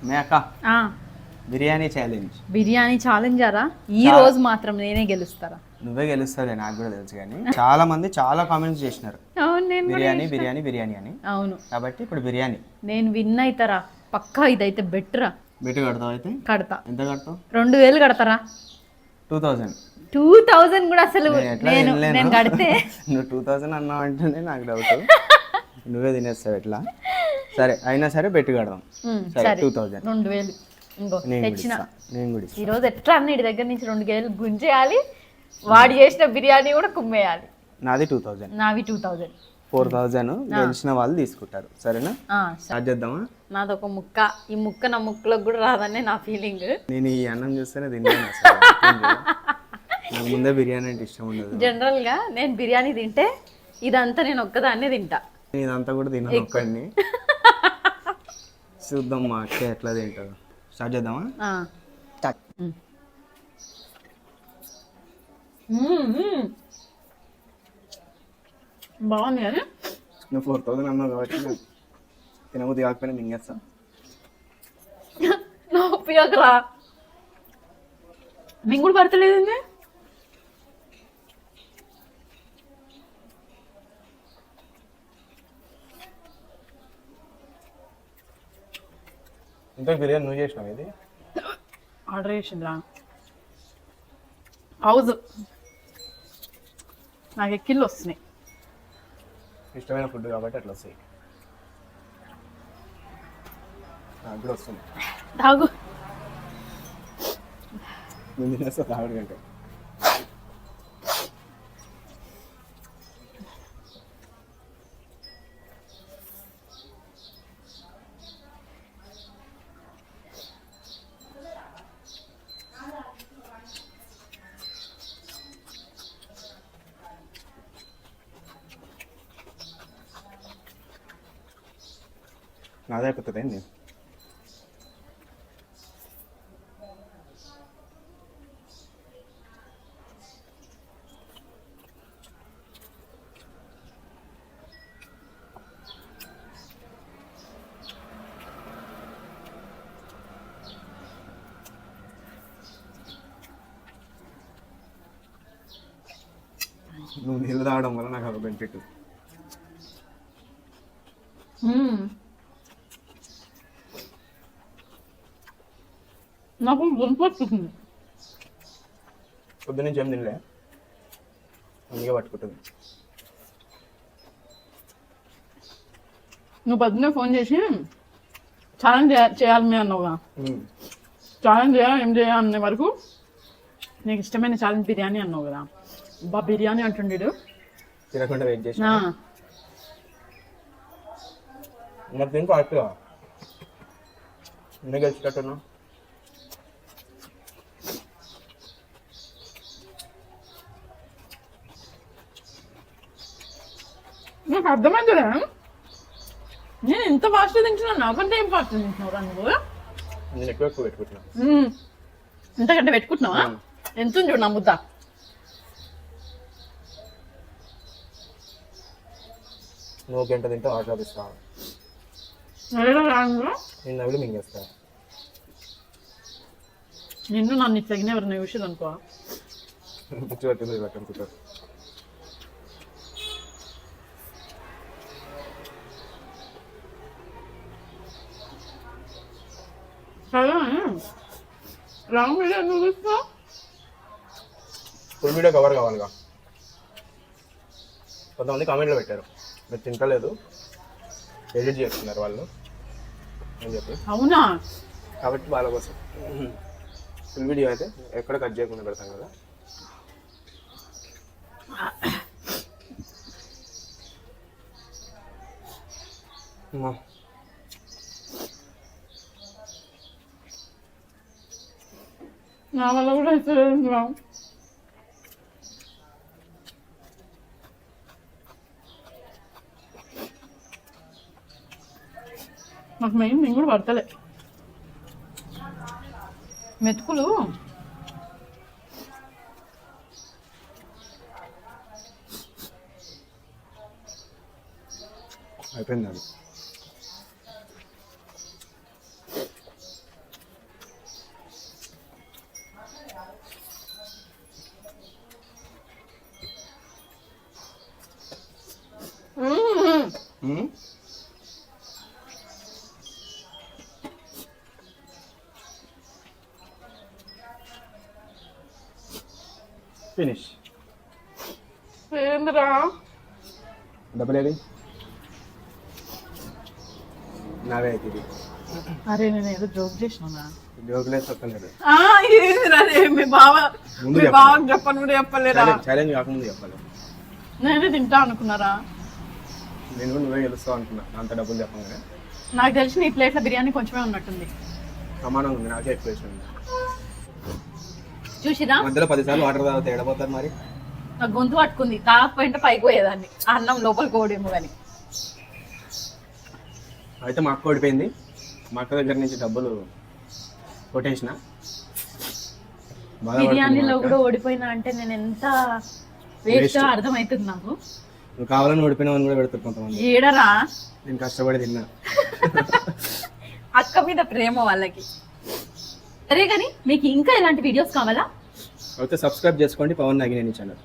మేక బిర్యానీ ఛాలెంజ్. బిర్యానీ ఛాలెంజరా? ఈ రోజు మాత్రం నేనే గెలుస్తారా? నువ్వే గెలుస్తుంది, నాకు కూడా తెలుసు. కానీ చాలా మంది చాలా కామెంట్స్ చేసినారు బిర్యానీ బిర్యానీ బిర్యానీ అని. అవును, కాబట్టి ఇప్పుడు బిర్యానీ నేను విన్ అవుతారా పక్కా. ఇదైతే బెటరా? బెట్ కడతావు అయితే? కడతా. ఎంత కడతావు? 2000 కడతారా? 2000. 2000 కూడా అసలు నేను కడితే నువ్వు 2000 అన్నావు అంటేనే నాకు డౌట్. నువ్వే తినేస్తావు ఎట్లా? సరే అయినా సరే బెట్ కడదాం. సరే 2000. 2000 ఇంకో తెచ్చిన. నేను కూడా ఈ రోజు ఎట్లా అన్నిటి దగ్గర నుంచి 2000 గుంజేయాలి. వాడు చేసిన బిర్యానీ కూడా కుమ్మేయాలి. నాది 2000. నావి 2000. 4000 గెలిచిన వాళ్ళు తీసుకుంటారు. సరేనా? స్టార్ట్ చేద్దామా? నాదొక ముక్క. ఈ ముక్క నా ముక్కలకు కూడా రాదనే నా ఫీలింగ్. నేను ఈ అన్నం చూస్తేనే తిన్నాను. నాకు ముందే బిర్యానీ అంటే ఇష్టం ఉండదు. జనరల్ గా నేను బిర్యానీ తింటే ఇదంతా నేను ఒక్కదాన్నే తింటా. ఇదంతా కూడా తిన్నాను ఒక్కడిని. చూద్దాం మా అక్క ఎట్లా తింటారు. స్టార్ట్ చేద్దామా? బాగుంది కానీ నువ్వు 4000 అన్నావు కాబట్టి తినబుద్ధి కాకపోయినా మింగేస్తా. ఉపయోగరా మింగుడు పడతలేదండి. ఇంత బిర్యానీ నువ్వు చేసినావు? ఇది ఆర్డర్ చేసిందిరా హౌస్. నాకు ఎక్కిళ్ళు వస్తున్నాయి. ఇష్టమైన ఫుడ్ కాబట్టి అట్లా వస్తాయి. నాకు కూడా వస్తుంది. తాగు. నేను తినేస్తా తాగడు కంటే. నాదే అయిపోతుంది అండి. నువ్వు నీళ్ళు తాగడం వల్ల నాకు ఒక బెనిఫిట్. నాకు గుంపొస్తుంది. పొద్దు నుంచి ఏం తినలే, అందుకే పట్టుకుంటుంది. నువ్వు పొద్దున్నే ఫోన్ చేసి ఛాలెంజ్ చేయాలి మీ అన్నావుగా. ఛాలెంజ్ చేయాలి, ఏం చేయాలి అనే వరకు నీకు ఇష్టమైన ఛాలెంజ్ బిర్యానీ అన్నావు కదా. బా బిర్యానీ అంటుండేడు తినకుండా వెయిట్ చేసి నాకు తిని కరెక్ట్గా ఎన్ని గెలిచేటట్టున్నావు. నాకు అర్థమైందిరా. నేను ఎంత ఫాస్ట్ తింటున్నాను, నాకంటే ఏం ఫాస్ట్ తింటున్నావురా నువ్వు. నేను ఎక్కువ పెట్టుకుంటున్నా. ఇంతకంటే పెట్టుకుంటున్నావా? ఎంత ఉంది చూడు నా ముద్ద. నువ్వు గంట తింటే ఆర్డర్ ఇస్తాను. నేను నవ్వులు మింగేస్తా. నిన్ను నన్ను తగిన ఎవరైనా విషయం అనుకో. పిచ్చి పట్టింది అనుకుంటారు. రాంగ్ వీడియో నువ్వు చూస్తా. ఫుల్ వీడియో కవర్ కావాలిగా. కొంతమంది కామెంట్లో పెట్టారు మీరు తింటలేదు, ఎడిట్ చేస్తున్నారు వాళ్ళు అని చెప్పి. అవునా? కాబట్టి వాళ్ళ కోసం ఫుల్ వీడియో అయితే ఎక్కడ కట్ చేయకుండా పెడతాం కదా. నా వల్ల కూడా అయితే నాకు మెయిన్ నేను కూడా పడతలే మెతుకులు. అయిపోయింది అది. ఫినిష్. ఏంద్రా డబ్బులు ఏది? నావే అయితే ఇది. అరే నేను ఏదో జోక్ చేసినా. జోకులే తప్పలేదు. ఏందిరా మీ బావ ముందు మీ బావ చెప్పను కూడా చెప్పలేరా? ఛాలెంజ్ కాకముందు చెప్పాలి. నేనే తింటా అనుకున్నారా? నేను కూడా నువ్వే గెలుస్తావు అనుకున్నా అంత డబ్బులు చెప్పంగానే. నాకు తెలిసి నీ ప్లేట్లో బిర్యానీ కొంచెమే ఉన్నట్టుంది. సమానంగా ఉంది, నాకే ఎక్కువ వేసింది. చూసిరా మధ్యలో 10 సార్లు వాటర్ తాగితే ఎడపోతారు మరి. నాకు గొంతు పట్టుకుంది, తాగకపోయింటే పైకి పోయేదాన్ని. ఆ అన్నం లోపలికి పోడేమో కానీ. అయితే మా అక్క ఓడిపోయింది. మా అక్క దగ్గర నుంచి డబ్బులు కొట్టేసిన. బిర్యానీలో కూడా ఓడిపోయినా అంటే నేను ఎంత వేస్ట్ అర్థమవుతుంది నాకు. నువ్వు కావాలని ఓడిపోయినావని కూడా పెడతారు కొంతమంది. ఏడరా నేను కష్టపడి తిన్నా. అక్క మీద ప్రేమ వాళ్ళకి. సరే కానీ మీకు ఇంకా ఇలాంటి వీడియోస్ కావాలా? అయితే సబ్స్క్రైబ్ చేసుకోండి పవన్ నాగినేని ఛానల్.